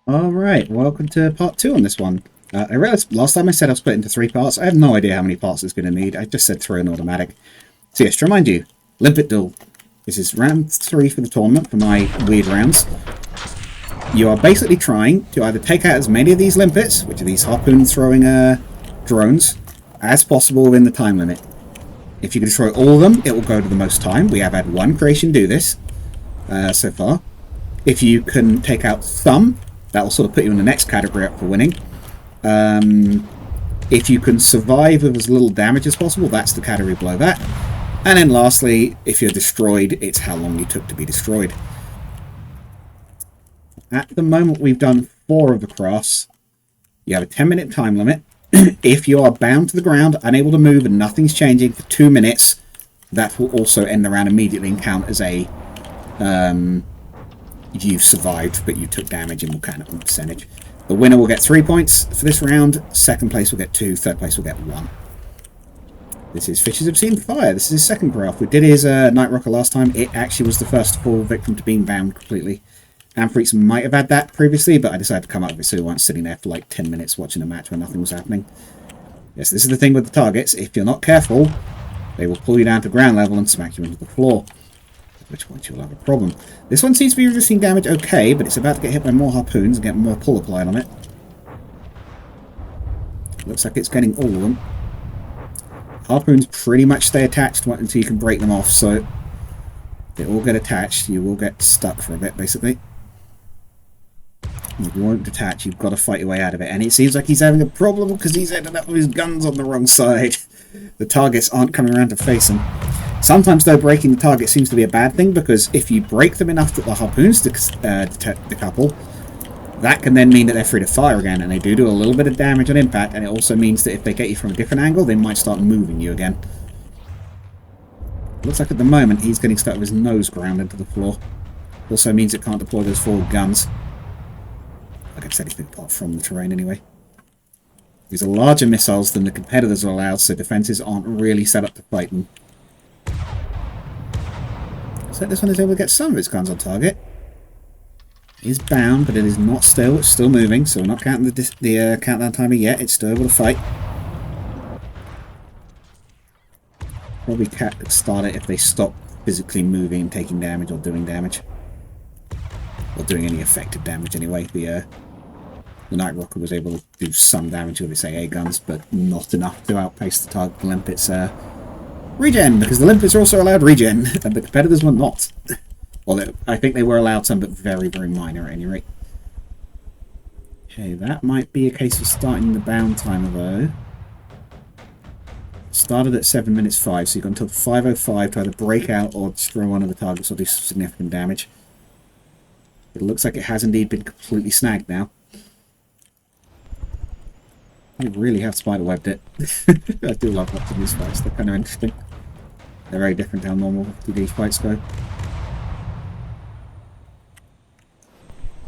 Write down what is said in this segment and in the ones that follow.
Alright, welcome to part 2 on this one. I realized last time I said I'll split into 3 parts. I have no idea how many parts it's going to need. I just said throw an automatic. So yes, to remind you, Limpet Duel. This is round 3 for the tournament for my weird rounds. You are basically trying to either take out as many of these limpets, which are these harpoon-throwing drones, as possible within the time limit. If you can destroy all of them, it will go to the most time. We have had one creation do this so far. If you can take out some, that will sort of put you in the next category up for winning. If you can survive with as little damage as possible, that's the category below that. And then lastly, if you're destroyed, it's how long you took to be destroyed. At the moment, we've done 4 of the crafts. You have a 10-minute time limit. If you are bound to the ground, unable to move, and nothing's changing for 2 minutes, that will also end the round immediately and count as a... you've survived, but you took damage and will count it on percentage. The winner will get 3 points for this round. Second place will get 2. Third place will get 1. This is Fish's Obscene Fire. This is his second craft. We did his Night Rocker last time. It actually was the first to fall victim to being bound completely. Amphrite might have had that previously, but I decided to come up with it so we weren't sitting there for like 10 minutes watching a match where nothing was happening. Yes, this is the thing with the targets. If you're not careful, they will pull you down to ground level and smack you into the floor. At which point you'll have a problem. This one seems to be resisting damage okay, but it's about to get hit by more harpoons and get more pull applied on it. Looks like it's getting all of them. Harpoons pretty much stay attached until you can break them off, so they all get attached. You will get stuck for a bit, basically. You won't detach, you've got to fight your way out of it. And it seems like he's having a problem because he's ended up with his guns on the wrong side. The targets aren't coming around to face him. Sometimes, though, breaking the target seems to be a bad thing, because if you break them enough that the harpoons decouple, that can then mean that they're free to fire again, and they do a little bit of damage on impact, and it also means that if they get you from a different angle, they might start moving you again. Looks like at the moment he's getting stuck with his nose ground into the floor. Also means it can't deploy those forward guns. Like I said, he's been apart from the terrain anyway. These are larger missiles than the competitors are allowed, so defenses aren't really set up to fight them. So this one is able to get some of its guns on target. It is bound, but it is not still. It's still moving, so we're not counting the countdown timer yet. It's still able to fight. Probably can't start it if they stop physically moving and taking damage or doing damage. Or doing any effective damage anyway. The Night Rocker was able to do some damage with its AA guns, but not enough to outpace the target limpets. Regen, because the limpets are also allowed regen, and the competitors were not. Well, I think they were allowed some, but very, very minor at any rate. Okay, that might be a case of starting the bound timer, though. Started at 7 minutes 5, so you've got until 5:05 to either break out or destroy one of the targets or do some significant damage. It looks like it has indeed been completely snagged now. I really have spiderwebbed it. I do love watching these fights, they're kind of interesting. They're very different to how normal TD fights go.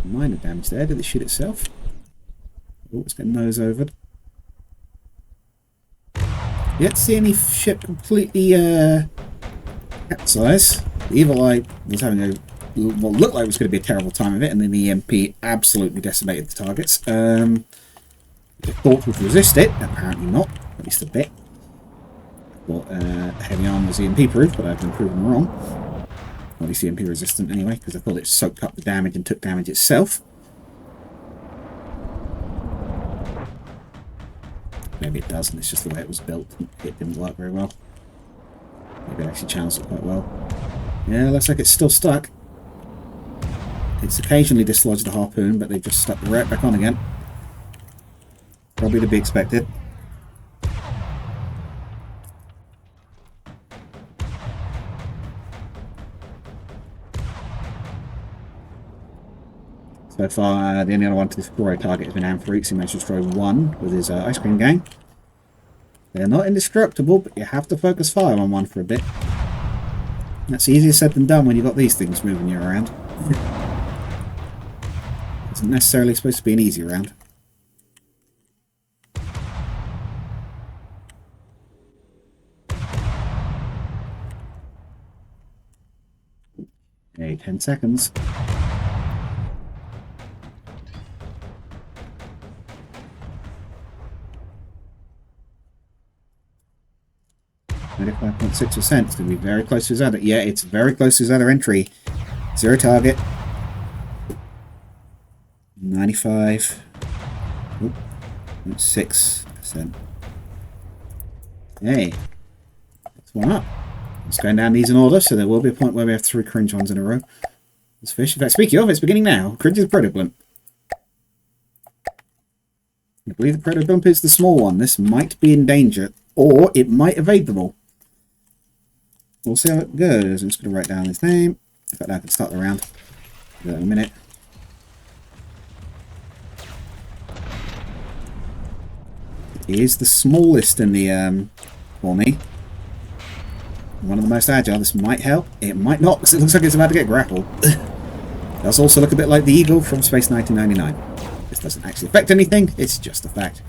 Minor damage there. Did it shoot itself? Oh, it's getting nose overed. Yet to see any ship completely capsize. The Evil Eye was having a what looked like it was going to be a terrible time of it, and then the EMP absolutely decimated the targets. The thought would resist it, apparently not, at least a bit. Well, heavy arm was EMP proof, but I've been proven wrong. Or at least EMP resistant anyway, because I thought it soaked up the damage and took damage itself. Maybe it doesn't, it's just the way it was built. It didn't work very well. Maybe it actually channels it quite well. Yeah, looks like it's still stuck. It's occasionally dislodged the harpoon, but they've just stuck right back on again. Probably to be expected. So far, the only other one to destroy a target has been Amphrite. He managed to destroy one with his ice cream gang. They're not indestructible, but you have to focus fire on one for a bit. That's easier said than done when you've got these things moving you around. Isn't necessarily supposed to be an easy round. Okay, 10 seconds. 95.6%. It's going to be very close to his other. Yeah, it's very close to his other entry. 0 target. 95.6%. Hey, that's one up. It's going down these in order, so there will be a point where we have 3 cringe ones in a row. This fish. In fact, speaking of, it's beginning now. Cringe is the Predator Blimp. I believe the Predator Blimp is the small one. This might be in danger, or it might evade them all. We'll see how it goes. I'm just going to write down his name. In fact, I can start the round. In a minute. He is the smallest in the Tourney. One of the most agile. This might help. It might not, because it looks like it's about to get grappled. Does also look a bit like the Eagle from Space 1999. This doesn't actually affect anything. It's just a fact.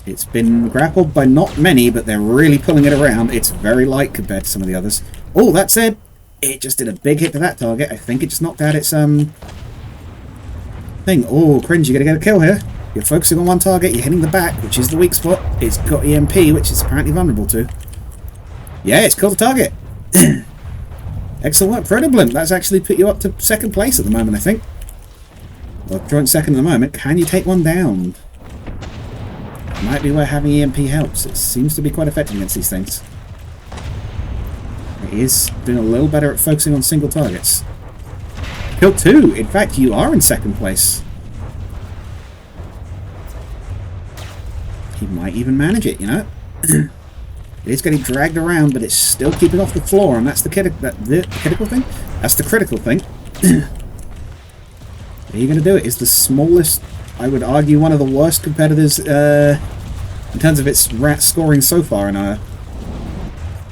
It's been grappled by not many, but they're really pulling it around. It's very light compared to some of the others. Oh, that said, it just did a big hit to that target. I think it just knocked out its thing. Oh, cringe! You're gonna get a kill here. You're focusing on one target. You're hitting the back, which is the weak spot. It's got EMP, which it's apparently vulnerable to. Yeah, it's killed the target. Excellent work, Predator Blimp. That's actually put you up to 2nd place at the moment, I think. Well, joint 2nd at the moment. Can you take one down? Might be where having EMP helps. It seems to be quite effective against these things. It is doing a little better at focusing on single targets. Killed 2. In fact, you are in 2nd place. He might even manage it, you know. It is getting dragged around, but it's still keeping off the floor, and that's the critical thing. That's the critical thing. Are you going to do it? Is the smallest, I would argue, one of the worst competitors in terms of its scoring so far in our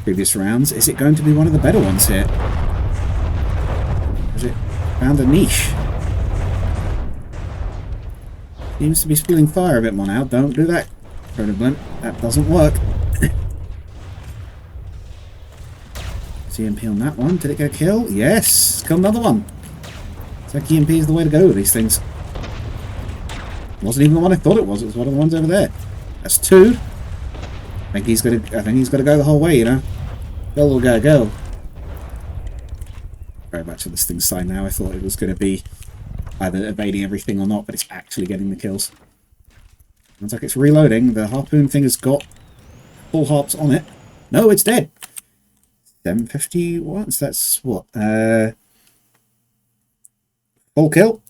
previous rounds. Is it going to be one of the better ones here? Has it found a niche? Seems to be spilling fire a bit more now. Don't do that, Predator Blimp. That doesn't work. EMP on that one. Did it get a kill? Yes! Got another one. It's like EMP is the way to go with these things. Wasn't even the one I thought it was. It was one of the ones over there. That's 2. I think he's got to go the whole way, you know. Go, little guy, go. Very much on this thing's side now. I thought it was going to be either evading everything or not, but it's actually getting the kills. Looks like it's reloading. The harpoon thing has got full harps on it. No, it's dead. 750 once. That's what? Full kill.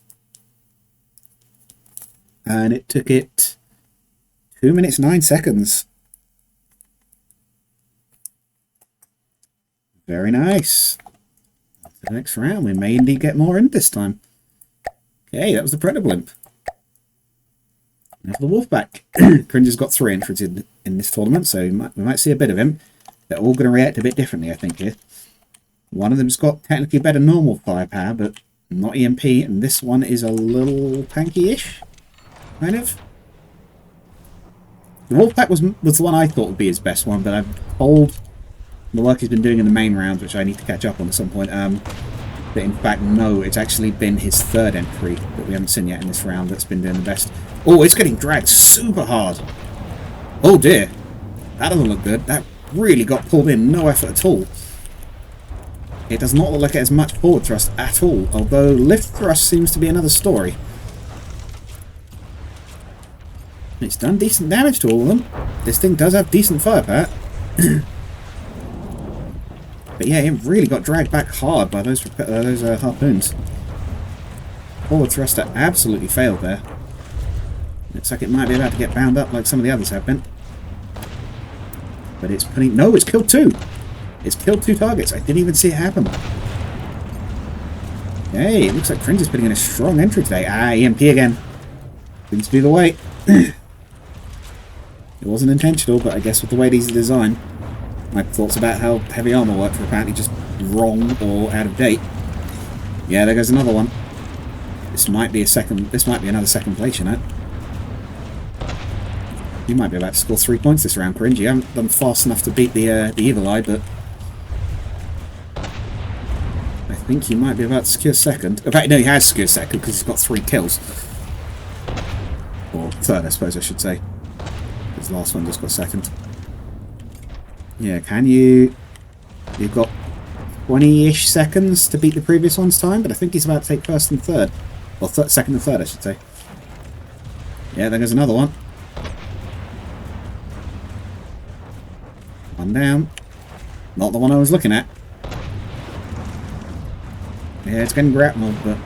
And it took it 2 minutes 9 seconds. Very nice. The next round, we may indeed get more in this time. Okay, that was the Predator Blimp. Now for the Wolfpack. Cringe has got 3 entries in this tournament, so we might see a bit of him. They're all going to react a bit differently, I think, here. One of them's got technically better normal firepower, but not EMP, and this one is a little tanky-ish, kind of. The Wolfpack was the one I thought would be his best one, but I've told the work he's been doing in the main rounds, which I need to catch up on at some point, that in fact, no, it's actually been his 3rd entry that we haven't seen yet in this round that's been doing the best. Oh, it's getting dragged super hard. Oh dear. That doesn't look good. That really got pulled in, no effort at all. It does not look like it has much forward thrust at all, although lift thrust seems to be another story. It's done decent damage to all of them. This thing does have decent firepower. But yeah, it really got dragged back hard by those harpoons. Forward thruster absolutely failed there. Looks like it might be about to get bound up like some of the others have been. But it's putting... No, it's killed 2! It's killed 2 targets. I didn't even see it happen. Hey, it looks like Cringe is putting in a strong entry today. Ah, EMP again. Seems to be the way. It wasn't intentional, but I guess with the way these are designed, my thoughts about how heavy armor works are apparently just wrong or out of date. Yeah, there goes another one. This might be another 2nd place, you know. You might be about to score 3 points this round, Cringe. You haven't done fast enough to beat the Evil Eye, but I think you might be about to secure 2nd. In fact, no, he has secured 2nd because he's got 3 kills. Or 3rd, I suppose I should say. His last one just got 2nd. Yeah, can you... You've got 20-ish seconds to beat the previous one's time, but I think he's about to take first and third. Or second and third, I should say. Yeah, there goes another one. One down. Not the one I was looking at. Yeah, it's getting grappled, but...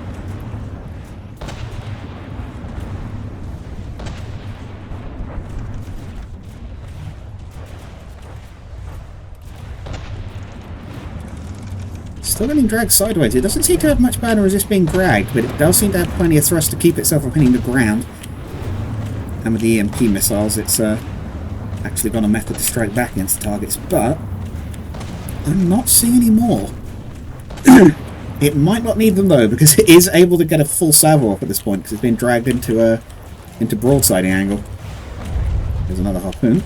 Still getting dragged sideways. It doesn't seem to have much power resist being dragged, but it does seem to have plenty of thrust to keep itself from hitting the ground. And with the EMP missiles, it's actually got a method to strike back against the targets, but I'm not seeing any more. It might not need them though, because it is able to get a full salvo off at this point, because it's been dragged into broadsiding angle. There's another harpoon.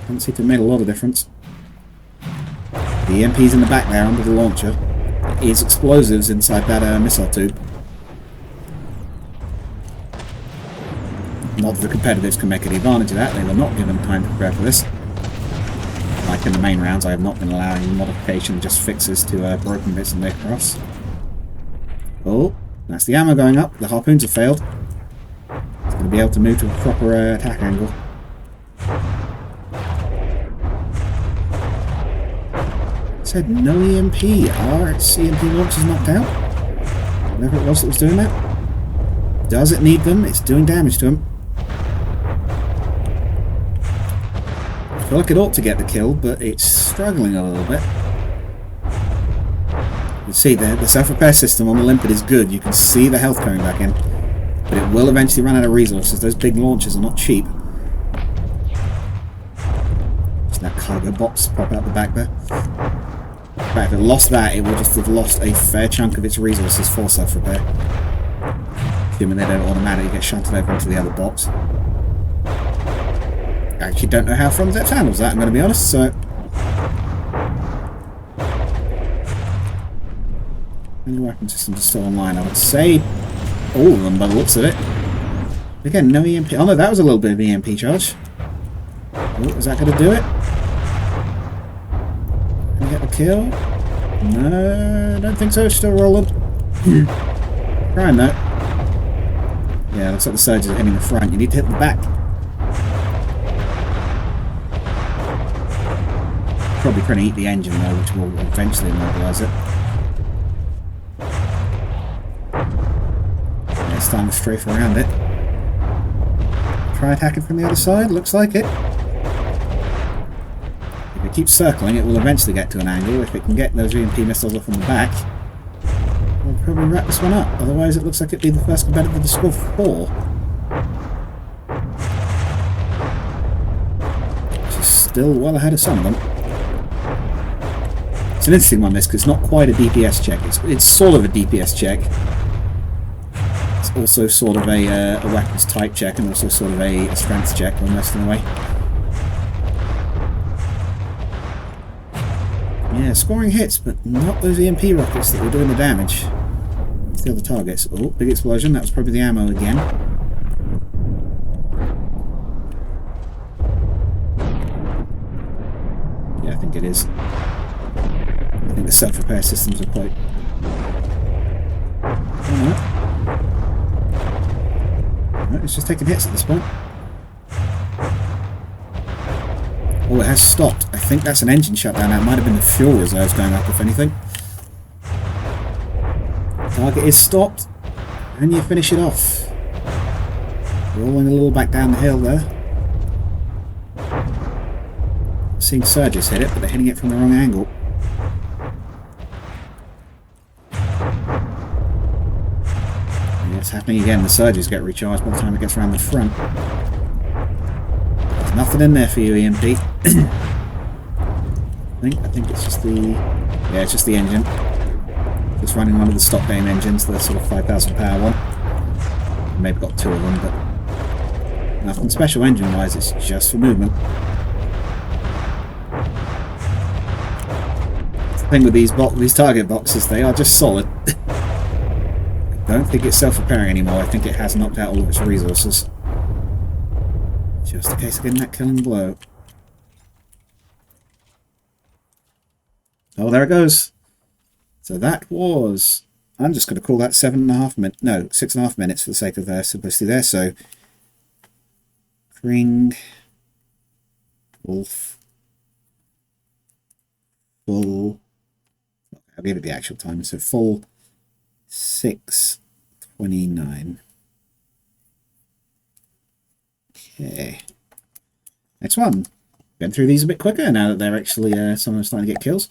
Doesn't seem to have made a lot of difference. The EMP's in the back there under the launcher. There is explosives inside that missile tube. Not that the competitors can make any advantage of that. They were not given time to prepare for this. Like in the main rounds, I have not been allowing modification, just fixes to broken bits and aircrafts. Oh, that's the ammo going up. The harpoons have failed. It's going to be able to move to a proper attack angle. It said no EMP. Its EMP launch is knocked out. Whatever it was that was doing that. Does it need them? It's doing damage to them. I feel like it ought to get the kill, but it's struggling a little bit. You see the self-repair system on the Limpet is good. You can see the health coming back in. But it will eventually run out of resources. Those big launchers are not cheap. Just that cargo box pop out the back there. In fact, if it lost that, it will just have lost a fair chunk of its resources for self-repair. Assuming they don't automatically get shunted over into the other box. I actually don't know how Front Depth handles that, I'm going to be honest, so... Any weapon systems are still online, I would say all of them by the looks of it. Again, no EMP. Oh no, that was a little bit of EMP charge. Oh, is that going to do it? Can I get the kill? No, I don't think so, it's still rolling. Trying though. Yeah, looks like the surges are hitting the front. You need to hit the back. Probably trying to eat the engine though, which will eventually immobilise it. Yeah, it's time to strafe around it. Try attacking from the other side, looks like it. If it keeps circling, it will eventually get to an angle. If it can get those EMP missiles off on the back, we'll probably wrap this one up. Otherwise, it looks like it'd be the first competitor to score 4. Which is still well ahead of some of them. It's an interesting one, this, because it's not quite a DPS check. It's sort of a DPS check. It's also sort of a weapons type check, and also sort of a strength check, almost in a way. Yeah, scoring hits, but not those EMP rockets that were doing the damage. It's the other targets. Oh, big explosion. That was probably the ammo again. Yeah, I think it is. I think the self-repair systems are quite... No, it's just taking hits at this point. Oh, it has stopped. I think that's an engine shutdown. That might have been the fuel reserves going up, if anything. Target is stopped. And you finish it off. Rolling a little back down the hill there. Seeing surges hit it, but they're hitting it from the wrong angle. It's happening again. The surges get recharged by the time it gets around the front. There's nothing in there for you, EMP. I think it's just the... Yeah, it's just the engine. It's running one of the stock game engines, the sort of 5,000 power one. Maybe got 2 of them, but nothing special engine-wise. It's just for movement. The thing with these target boxes, they are just solid. I don't think it's self-repairing anymore. I think it has knocked out all of its resources. Just a case of getting that killing blow. Oh, there it goes. So that was... I'm just going to call that 7.5 minutes. No, 6.5 minutes for the sake of simplicity there. So, Kring, Wolf, full... I'll give it the actual time. So, full 6:29. Okay. Next one. Getting through these a bit quicker now that they're actually some of them starting to get kills.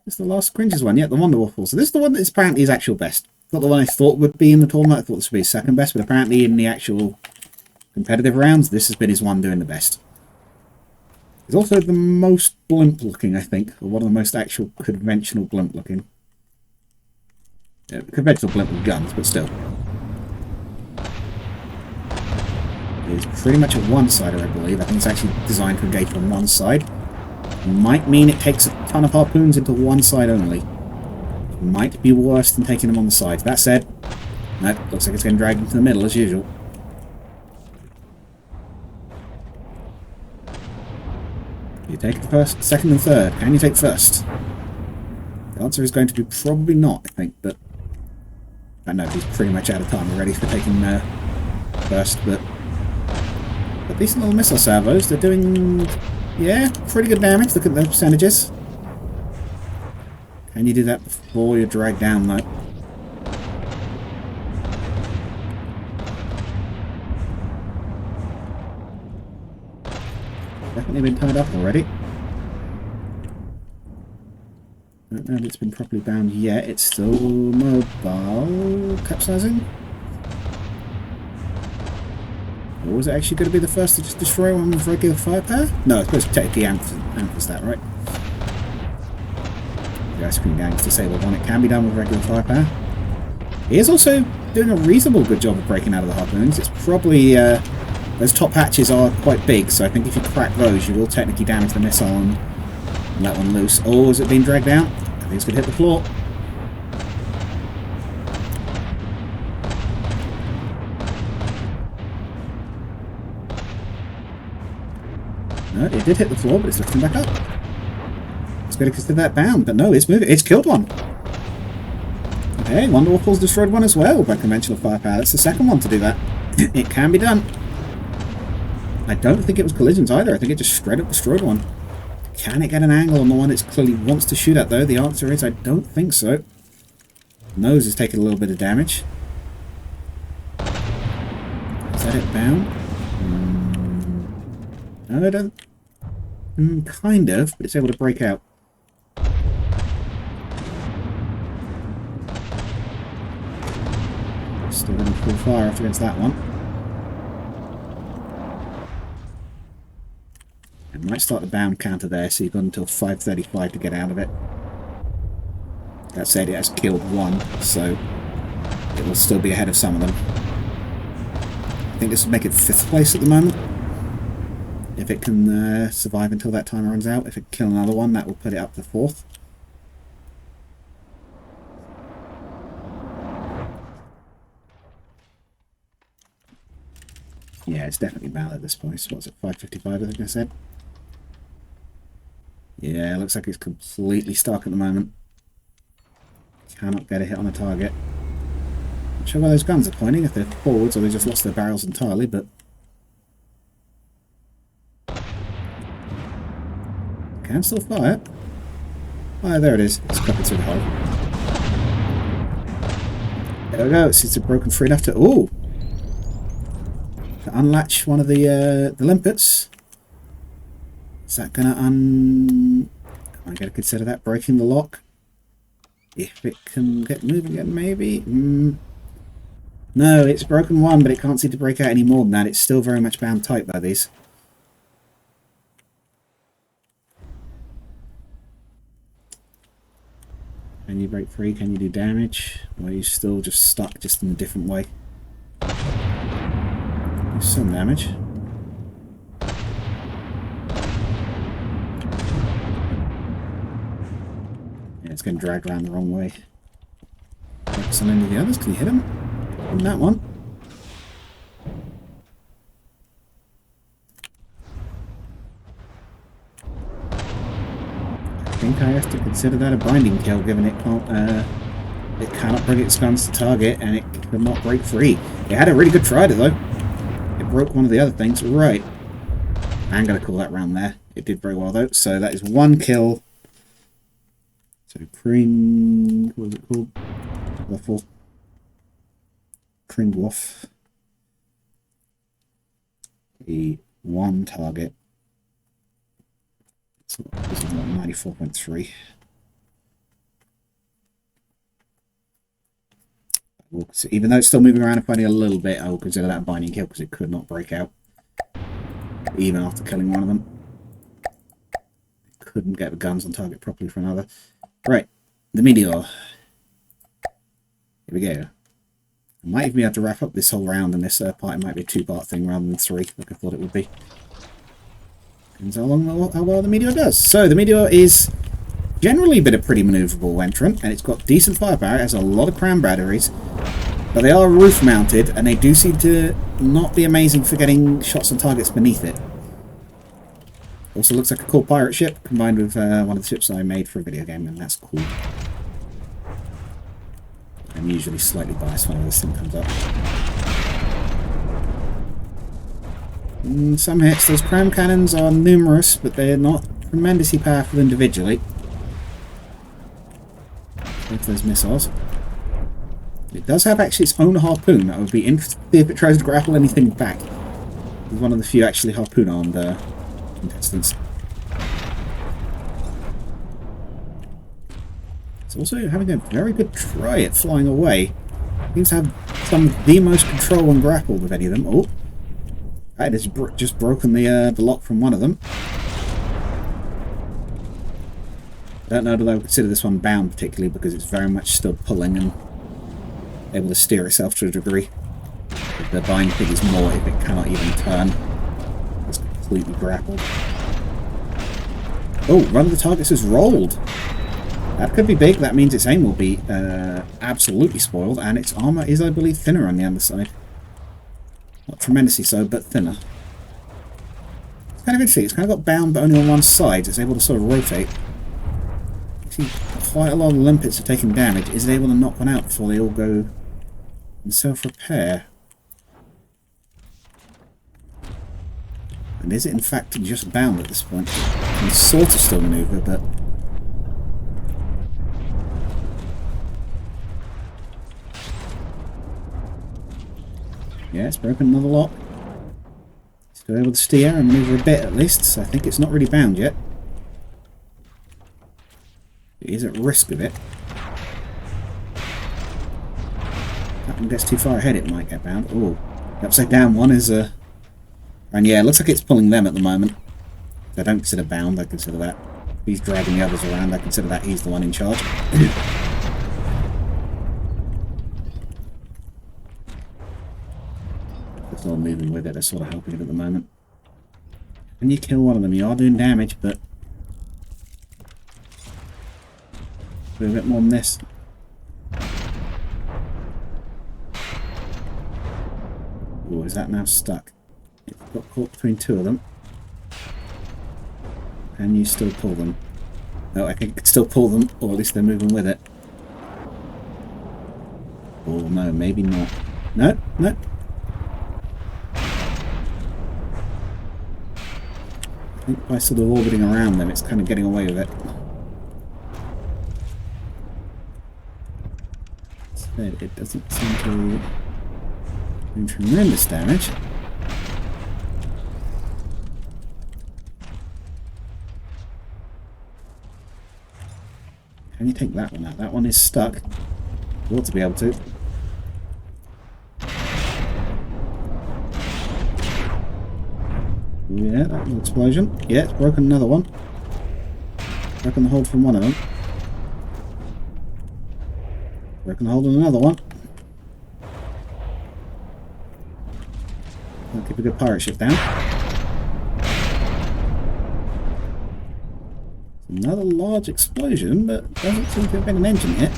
It's the last cringes one, yeah, the Wonder Waffle. So this is the one that is apparently his actual best. Not the one I thought would be in the tournament. I thought this would be his second best, but apparently in the actual competitive rounds, this has been his one doing the best. He's also the most blimp looking, I think, or one of the most actual conventional blimp looking. Yeah, conventional blimp with guns, but still. He's pretty much a one-sider, I believe. I think it's actually designed to engage on one side. Might mean it takes a ton of harpoons into one side only. Might be worse than taking them on the sides. That said, nope, looks like it's getting dragged into the middle as usual. You take the first, second and third. Can you take first? The answer is going to be probably not, I think, but... I know he's pretty much out of time already for taking first, but decent little missile salvos. They're doing... yeah, pretty good damage. Look at the percentages. Can you do that before you're dragged down, though? Definitely been tied up already. Don't know if it's been properly bound yet. It's still mobile. Capsizing? Or was it actually going to be the first to just destroy one with regular firepower? No, it's supposed to technically Amph's that, right? The ice cream gang's disabled one. It can be done with regular firepower. He is also doing a reasonable good job of breaking out of the harpoons. It's probably... those top hatches are quite big, so I think if you crack those, you will technically damage the missile and let one loose. Oh, is it being dragged out? I think it's going to hit the floor. No, it did hit the floor, but it's lifting back up. It's going to consider that bound, but no, it's moving. It's killed one. Okay, Wonder Waffle's destroyed one as well by conventional firepower. That's the second one to do that. It can be done. I don't think it was collisions either. I think it just straight up destroyed one. Can it get an angle on the one it clearly wants to shoot at, though? The answer is I don't think so. Nose is taking a little bit of damage. Is that it bound? No, I don't... kind of, but it's able to break out. Still going to pull fire off against that one. It might start the bound counter there, so you've got until 5:35 to get out of it. That said, it has killed one, so it will still be ahead of some of them. I think this will make it 5th place at the moment. If it can survive until that timer runs out. If it can kill another one, that will put it up to 4th. Yeah, it's definitely bound at this point. So what's it, 5:55 I think I said? Yeah, it looks like it's completely stuck at the moment. Cannot get a hit on a target. Not sure where those guns are pointing, if they're forwards or they just lost their barrels entirely, but... can still fire. Oh, there it is. It's crapping through the hole. There we go. It's broken free enough to... ooh! To unlatch one of the limpets. Is that gonna I'm gonna consider that breaking the lock. If it can get moving again, maybe? No, it's broken one, but it can't seem to break out any more than that. It's still very much bound tight by these. Can you break free? Can you do damage? Or are you still just stuck, just in a different way? There's some damage. Yeah, it's getting dragged around the wrong way. Focus on any of the others. Can you hit him? On that one. think I have to consider that a binding kill, given it cannot bring its guns to target, and it could not break free. It had a really good try though. It broke one of the other things. Right. I'm going to call that round there. It did very well though. So that is 1 kill. So what was it called? Waffle. Kringwoff. The 1 target. So this is 94.3. So even though it's still moving around and fighting a little bit, I will consider that a binding kill because it could not break out. Even after killing one of them. Couldn't get the guns on target properly for another. Right, the meteor. Here we go. I might even be able to wrap up this whole round, and this part. It might be a 2-part thing rather than 3, like I thought it would be. Depends how well the meteor does. So the meteor is generally been a pretty manoeuvrable entrant, and it's got decent firepower. It has a lot of cram batteries, but they are roof mounted, and they do seem to not be amazing for getting shots on targets beneath it. Also looks like a cool pirate ship combined with one of the ships I made for a video game, and that's cool. I'm usually slightly biased when this thing comes up. Some hits. Those cram cannons are numerous, but they're not tremendously powerful individually. Like those missiles. It does have actually its own harpoon. That would be interesting to see if it tries to grapple anything back. It's one of the few actually harpoon-armed contestants. It's also having a very good try at flying away. Seems to have some of the most control and grapple of any of them. Oh, that has just broken the lock from one of them. I don't know that I would consider this one bound particularly because it's very much still pulling and able to steer itself to a degree. The bind thing is more if it cannot even turn. It's completely grappled. Oh, one of the targets is rolled. That could be big. That means its aim will be absolutely spoiled, and its armour is, I believe, thinner on the underside. Not tremendously so, but thinner. It's kind of interesting. It's kind of got bound, but only on one side. It's able to sort of rotate. See, quite a lot of the limpets are taking damage. Is it able to knock one out before they all go and self-repair? And is it in fact just bound at this point? You can sort of still manoeuvre, but... yeah, it's broken another lock. Still able to steer and manoeuvre a bit at least, so I think it's not really bound yet. It is at risk of it. If that one gets too far ahead, it might get bound. Oh, the upside down one is and yeah, it looks like it's pulling them at the moment. I don't consider bound, I consider that. He's dragging the others around, I consider that he's the one in charge. It's all moving with it, they're sort of helping it at the moment. When you kill one of them, you are doing damage, but do a bit more than this. Oh, is that now stuck? It got caught between two of them. Can you still pull them? No, I think you can still pull them, or at least they're moving with it. Oh no, maybe not. No, no. I think by sort of orbiting around them, it's kind of getting away with it. It doesn't seem to do tremendous damage. Can you take that one out? That one is stuck. You ought to be able to. Yeah, that was an explosion. Yeah, it's broken another one. Broken the hold from one of them. Broken the hold on another one. I'll keep a good pirate ship down. Another large explosion, but doesn't seem to have been an engine hit.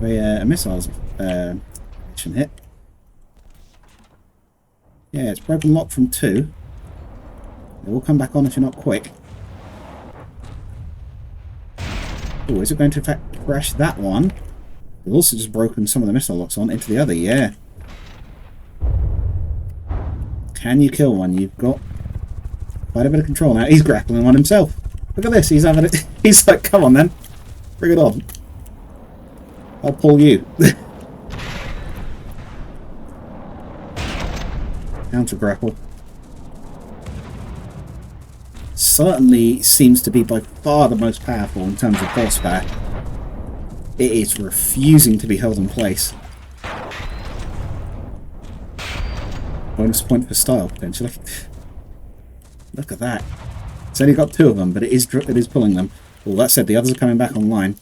A missile's engine hit. Yeah, it's broken lock from 2. They will come back on if you're not quick. Oh, is it going to in fact crash that one? We've also just broken some of the missile locks on into the other, yeah. Can you kill one? You've got quite a bit of control now. He's grappling one himself. Look at this, he's having it. He's like, come on then. Bring it on. I'll pull you. Counter grapple. Certainly seems to be by far the most powerful in terms of horsepower. It is refusing to be held in place. Bonus point for style, potentially. Look at that. It's only got 2 of them, but it is pulling them. Well, that said, the others are coming back online.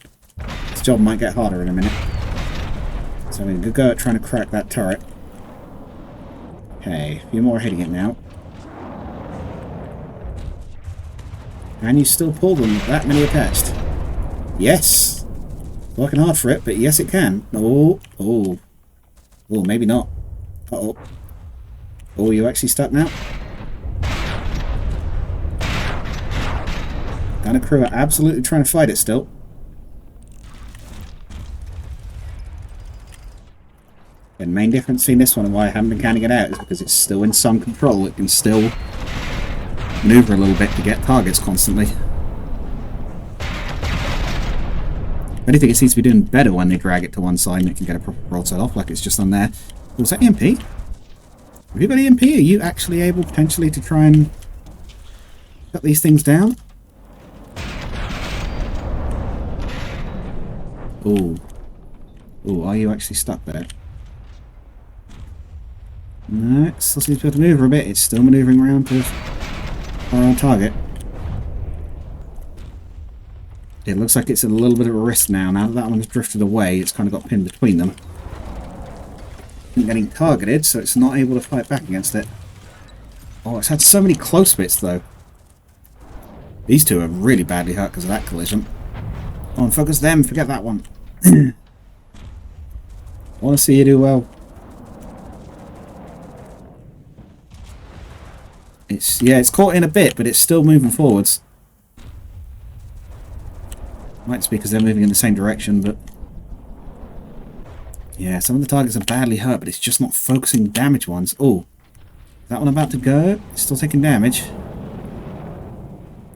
This job might get harder in a minute. So I'm going to go at trying to crack that turret. Okay, a few more hitting it now. Can you still pull them with that many attached? Yes! Working hard for it, but yes it can. Oh, oh. Oh, maybe not. Uh-oh. Oh, you actually stuck now? And a crew are absolutely trying to fight it still. The main difference between this one and why I haven't been canning it out is because it's still in some control. It can still maneuver a little bit to get targets constantly. If anything, it seems to be doing better when they drag it to one side and it can get a proper broadside off like it's just on there. Was that EMP? Have you got EMP? Are you actually able potentially to try and shut these things down? Oh. Oh, are you actually stuck there? No, it still seems to be able to maneuver a bit. It's still manoeuvring around to our own target. It looks like it's at a little bit of a risk now. Now that one's drifted away, it's kind of got pinned between them. It's getting targeted, so it's not able to fight back against it. Oh, it's had so many close bits, though. These two are really badly hurt because of that collision. Come on, focus them. Forget that one. I want to see you do well. It's caught in a bit, but it's still moving forwards. Might just be because they're moving in the same direction, but yeah, some of the targets are badly hurt, but it's just not focusing damage ones. Oh, that one about to go. It's still taking damage.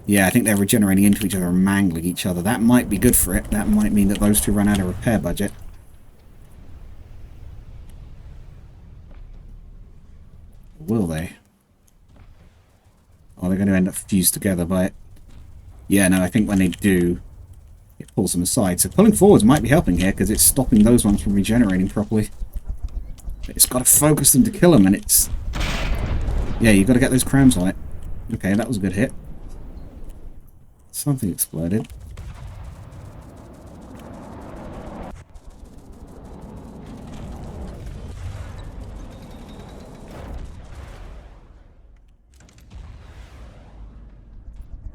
Yeah, I think they're regenerating into each other and mangling each other. That might be good for it. That might mean that those two run out of repair budget. Will they? Or they're going to end up fused together by it. Yeah, no, I think when they do, it pulls them aside. So pulling forwards might be helping here because it's stopping those ones from regenerating properly. But it's got to focus them to kill them, and it's... Yeah, you've got to get those crams on it. Okay, that was a good hit. Something exploded.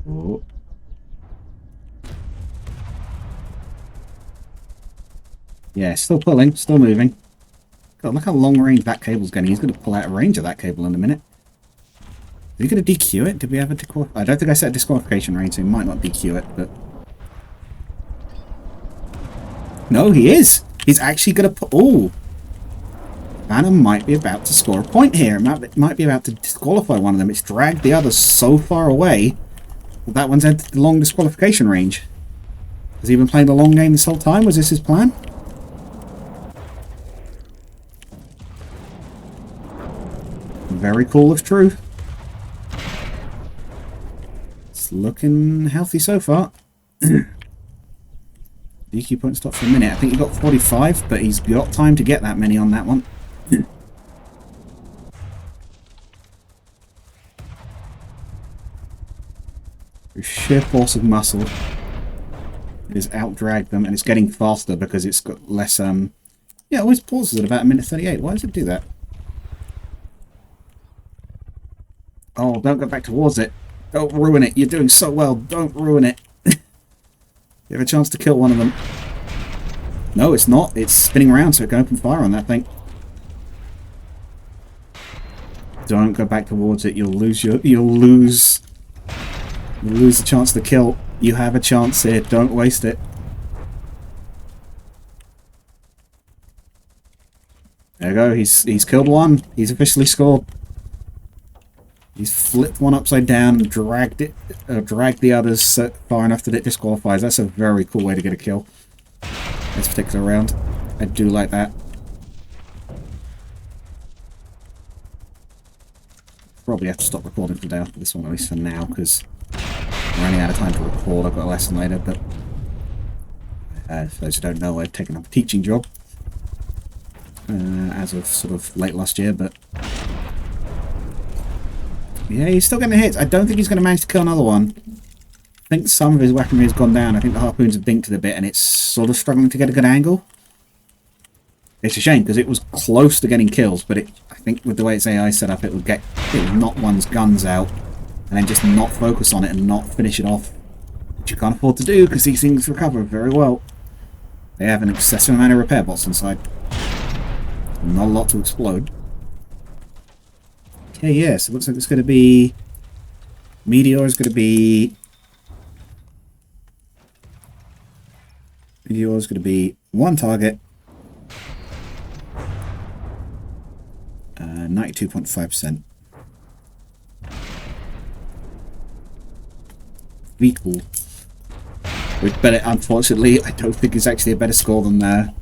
Oh. Yeah, still pulling, still moving. God, look how long range that cable's getting. He's going to pull out of range of that cable in a minute. Are you going to DQ it? Did we have a disqualification? I don't think I set a disqualification range, so he might not DQ it, but... No, he is! He's actually going to put... Oh! Phantom might be about to score a point here. It might be about to disqualify one of them. It's dragged the others so far away that that one's entered the long disqualification range. Has he been playing the long game this whole time? Was this his plan? Very cool if true. It's looking healthy so far. DQ point stop for a minute. I think he got 45, but he's got time to get that many on that one. Through sheer force of muscle, it has out-dragged them, and it's getting faster because it's got less... Yeah, it always pauses at about 1:38. Why does it do that? Oh, don't go back towards it. Don't ruin it. You're doing so well. Don't ruin it. You have a chance to kill one of them. No, it's not. It's spinning around so it can open fire on that thing. Don't go back towards it. You'll lose the chance to kill. You have a chance here. Don't waste it. There we go. He's killed one. He's officially scored. He's flipped one upside down and dragged the others far enough that it disqualifies. That's a very cool way to get a kill. This particular round. I do like that. Probably have to stop recording for the day after this one, at least for now, because I'm running out of time to record. I've got a lesson later, but for those who don't know, I've taken up a teaching job as of sort of late last year, but yeah, he's still getting hits. I don't think he's going to manage to kill another one. I think some of his weaponry has gone down. I think the harpoons have dinked it a bit, and it's sort of struggling to get a good angle. It's a shame, because it was close to getting kills, but I think with the way its AI set up, it would knock one's guns out, and then just not focus on it and not finish it off. Which you can't afford to do, because these things recover very well. They have an excessive amount of repair bots inside. Not a lot to explode. Okay, yeah, so it looks like it's going to be... Meteor is going to be... Meteor is going to be one target. 92.5%. Very cool. But unfortunately, I don't think it's actually a better score than the...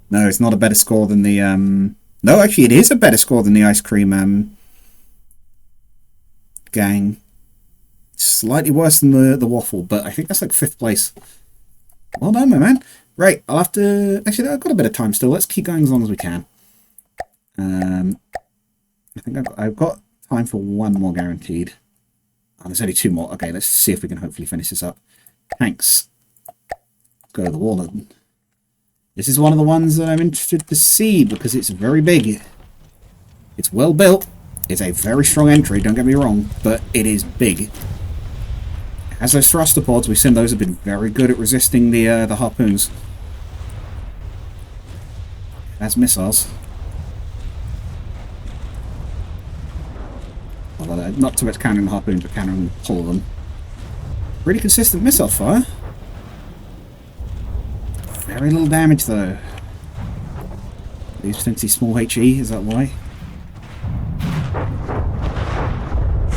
No, it's not a better score than the... No, actually, it is a better score than the ice cream gang. Slightly worse than the waffle, but I think that's like 5th place. Well done, my man. Right, I'll have to... Actually, I've got a bit of time still. Let's keep going as long as we can. I think I've got time for one more guaranteed. Oh, there's only 2 more. Okay, let's see if we can hopefully finish this up. Thanks. Let's go to the Walnut. This is one of the ones that I'm interested to see because it's very big. It's well built. It's a very strong entry, don't get me wrong, but it is big. It has those thruster pods. We've seen those have been very good at resisting the harpoons. It has missiles. Although not too much countering the harpoons, but countering the pull of them. Really consistent missile fire. Very little damage though. These potentially small HE, is that why?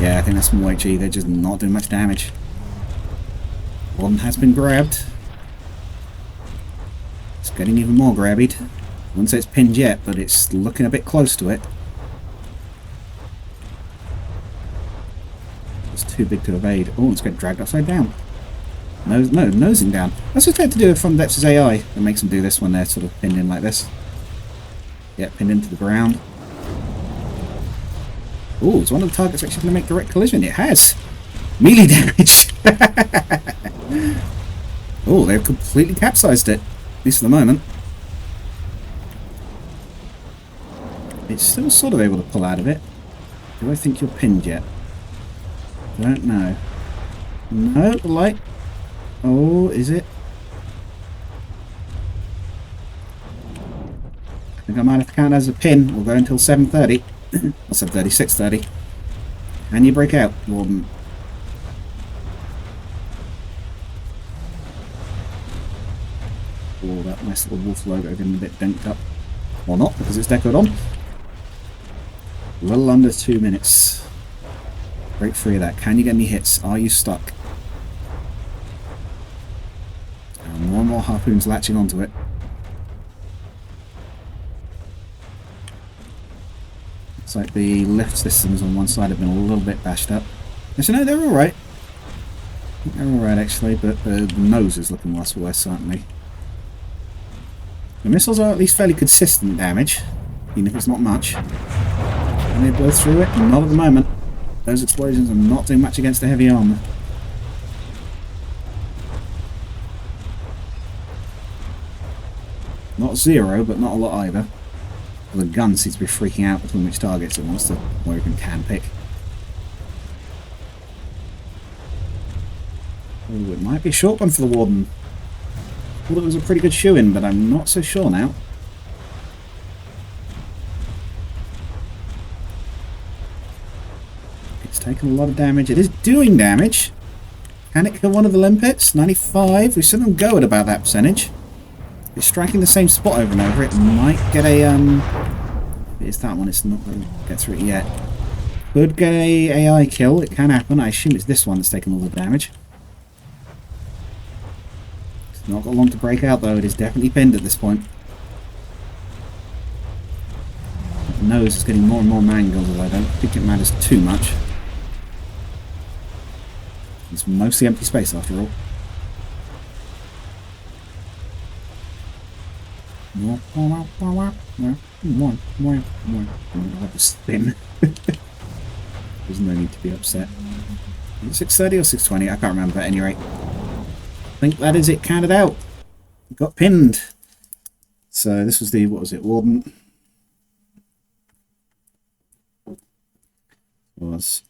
Yeah, I think that's small HE, they're just not doing much damage. One has been grabbed. It's getting even more grabbied. I wouldn't say it's pinned yet, but it's looking a bit close to it. It's too big to evade. Oh, it's getting dragged upside down. No, nosing down. That's what's meant to do from Depths' AI that makes them do this when they're sort of pinned in like this. Yeah, pinned into the ground. Oh, it's one of the targets actually going to make direct collision. It has! Melee damage! Oh, they've completely capsized it. At least for the moment. It's still sort of able to pull out of it. Do I think you're pinned yet? Don't know. No, the light. Oh, is it? I think I might have to count as a pin. We'll go until 7:30. Or 7:30, 6:30. Can you break out, Warden? Oh, that nice little wolf logo getting a bit denked up. Or not, because it's decoed on. A little under 2 minutes. Break free of that. Can you get any hits? Are you stuck? More and more harpoons latching onto it. Looks like the lift systems on one side have been a little bit bashed up. Actually, no, they're alright. I think they're alright, actually, but the nose is looking worse, certainly. The missiles are at least fairly consistent damage, even if it's not much. Can they blow through it? Not at the moment. Those explosions are not doing much against the heavy armour. Not 0, but not a lot either. The gun seems to be freaking out between which targets it wants to, or even can pick. Oh, it might be a short one for the Warden. I thought it was a pretty good shoe-in, but I'm not so sure now. It's taken a lot of damage. It is doing damage. Can it kill one of the limpets? 95. We've seen them go at about that percentage. It's striking the same spot over and over. It might get a It's that one, it's not going to get through it yet. Could get a AI kill, it can happen. I assume it's this one that's taken all the damage. It's not got long to break out though, it is definitely pinned at this point. The nose is getting more and more mangled, although I don't think it matters too much. It's mostly empty space after all. More. That was thin. There's no need to be upset. 6:30 or 6:20? I can't remember. At any rate, I think that is it. Counted out. Got pinned. So this was the, what was it? Warden was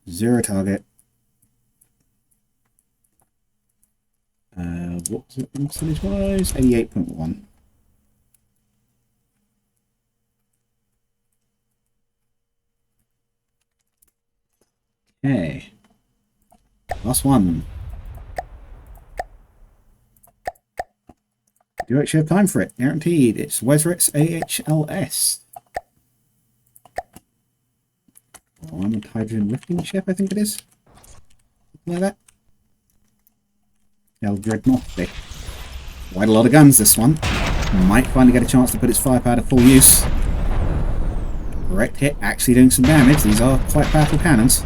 0 target. What was it percentage wise? 88.1. Okay. Last one. Do actually have time for it. Guaranteed. It's Weatherit's AHLS. Armored hydrogen lifting ship, I think it is. Something like that. El Dreadnought. Quite a lot of guns, this one. Might finally get a chance to put its firepower to full use. Correct hit, actually doing some damage. These are quite powerful cannons.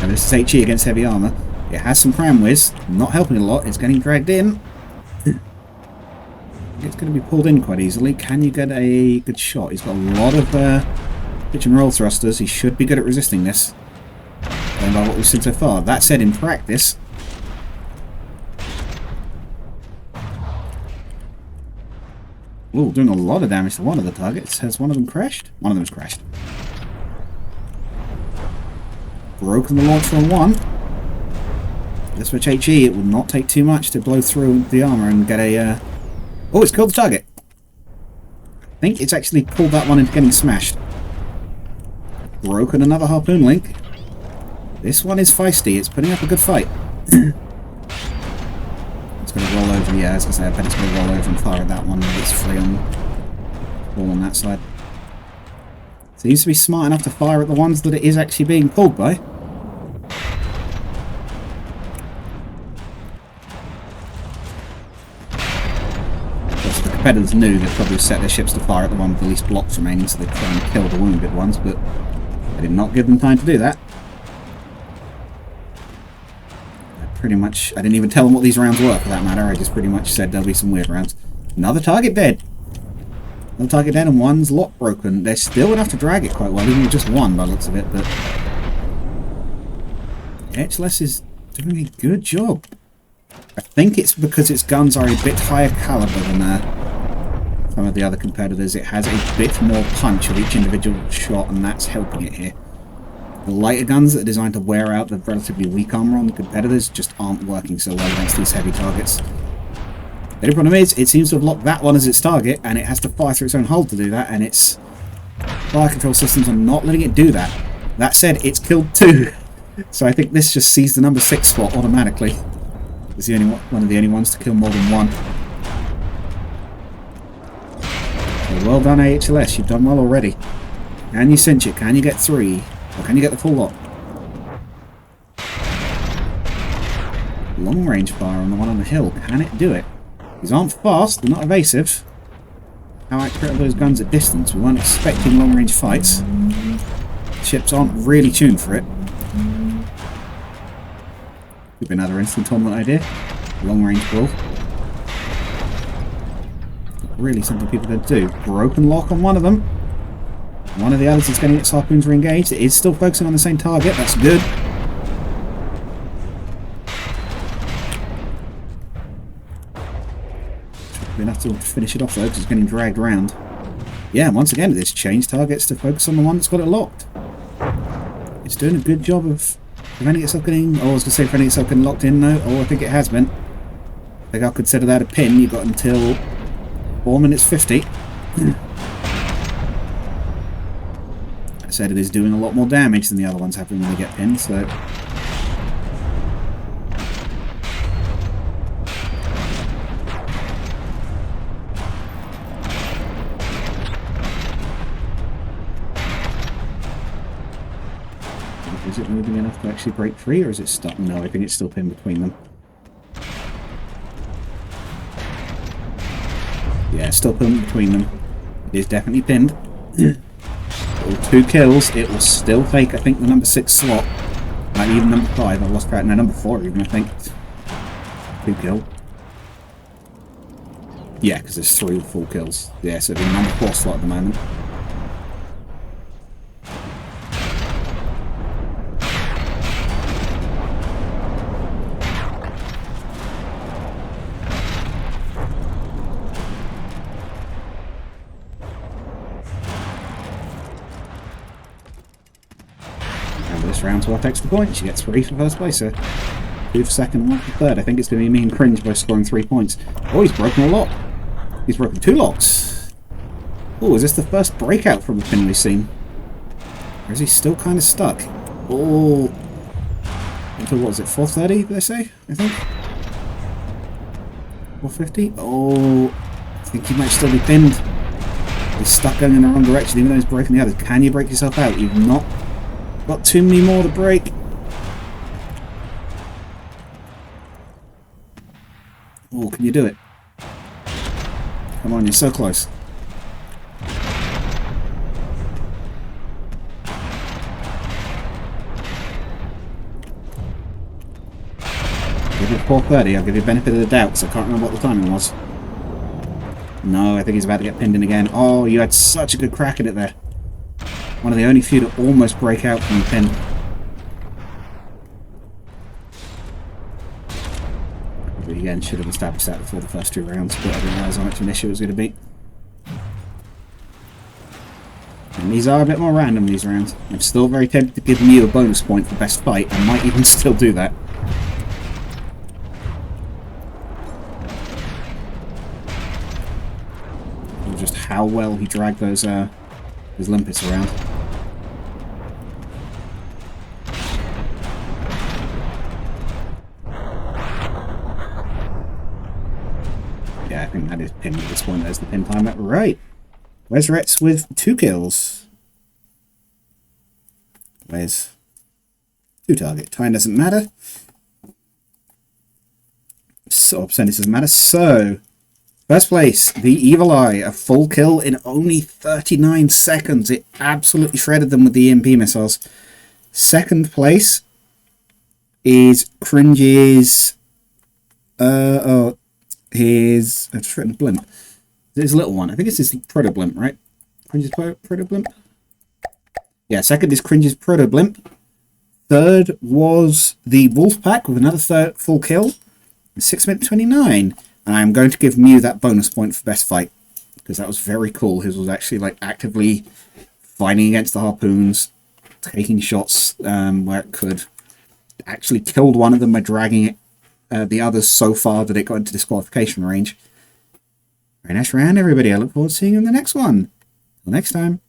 And this is HE against heavy armour. It has some cram whiz, not helping a lot. It's getting dragged in. It's going to be pulled in quite easily. Can you get a good shot? He's got a lot of pitch and roll thrusters. He should be good at resisting this. Going by what we've seen so far. That said, in practice, ooh, doing a lot of damage to one of the targets. Has one of them crashed? One of them's crashed. Broken the launcher on one. This switch HE, it will not take too much to blow through the armour and get a... Oh, it's killed the target. I think it's actually pulled that one into getting smashed. Broken another harpoon link. This one is feisty. It's putting up a good fight. It's going to roll over. Yeah, as I say, I bet it's going to roll over and fire at that one. It's free on all on that side. Seems to be smart enough to fire at the ones that it is actually being pulled by. The competitors knew they'd probably set their ships to fire at the one with the least blocks remaining, so they'd try and kill the wounded ones, but they did not give them time to do that. Pretty much, I didn't even tell them what these rounds were, for that matter. I just pretty much said there'll be some weird rounds. Another target dead. Another target dead, and one's lock broken. They're still enough to drag it quite well, even with just one by the looks of it, but HLS is doing a good job. I think it's because its guns are a bit higher caliber than some of the other competitors. It has a bit more punch of each individual shot, and that's helping it here. The lighter guns that are designed to wear out the relatively weak armor on the competitors just aren't working so well against these heavy targets. The only problem is, it seems to have locked that one as its target, and it has to fire through its own hull to do that, and its fire control systems are not letting it do that. That said, it's killed 2, so I think this just sees the number 6 spot automatically. It's the only one of the only ones to kill more than one. So well done, AHLS. You've done well already. Can you cinch it? Can you get 3? Or can you get the full lot? Long range fire on the one on the hill. Can it do it? These aren't fast. They're not evasive. How accurate are those guns at distance? We weren't expecting long range fights. Ships aren't really tuned for it. Could be another instant tournament idea. Long range brawl. Not really something people could do. Broken lock on one of them. One of the others is getting its harpoons re-engaged. It is still focusing on the same target. That's good. Should be enough to finish it off though, because it's getting dragged around. Yeah, once again, it's changed targets to focus on the one that's got it locked. It's doing a good job of preventing itself getting... Oh, I was going to say preventing itself getting locked in though. Oh, I think it has been. I think I'll consider that a pin. You've got until 4 minutes 50. I said it is doing a lot more damage than the other ones have when they get pinned, so... moving enough to actually break free, or is it stuck? No, I think it's still pinned between them. Yeah, still pinned between them. It is definitely pinned. 2 kills, it will still take, I think, the number 6 slot. Like even number 5, I've lost track. No, number 4 even, I think. 2 kill. Yeah, because there's 3 full kills. Yeah, so the number 4 slot at the moment. This round to our extra points. She gets 3 for first place, so 2 for second, 1 for third. I think it's going to be me and Cringe by scoring 3 points. Oh, he's broken a lock. He's broken 2 locks. Oh, is this the first breakout from the pin we've seen? Or is he still kind of stuck? Oh, until what was it, 430, did I say? I think? 450? Oh, I think he might still be pinned. He's stuck going in the wrong direction, even though he's breaking the others. Can you break yourself out? You've not got too many more to break. Oh, can you do it? Come on, you're so close. Give it 430, I'll give you the benefit of the doubt, because I can't remember what the timing was. No, I think he's about to get pinned in again. Oh, you had such a good crack at it there. One of the only few to almost break out from the pin. Probably again should have established that before the first 2 rounds, but I didn't realise how much of an issue it was going to be. And these are a bit more random, these rounds. I'm still very tempted to give you a bonus point for best fight. I might even still do that. Or just how well he dragged those limpets around. Yeah, I think that is pinned at this point. There's the pin timer. Right. Where's Retz with 2 kills? Where's 2 target? Time doesn't matter. So percentage doesn't matter. So first place, the Evil Eye, a full kill in only 39 seconds. It absolutely shredded them with the EMP missiles. Second place is Cringe's his I've just written blimp. His little one. I think it's his proto blimp, right? Cringe's proto blimp. Yeah, second is Cringe's proto blimp. Third was the Wolf Pack with another full kill. 6 minutes 29. And I'm going to give Mew that bonus point for best fight, because that was very cool. His was actually like actively fighting against the harpoons, taking shots where it could. Actually killed one of them by dragging the others so far that it got into disqualification range. Very nice round, everybody. I look forward to seeing you in the next one. Until next time.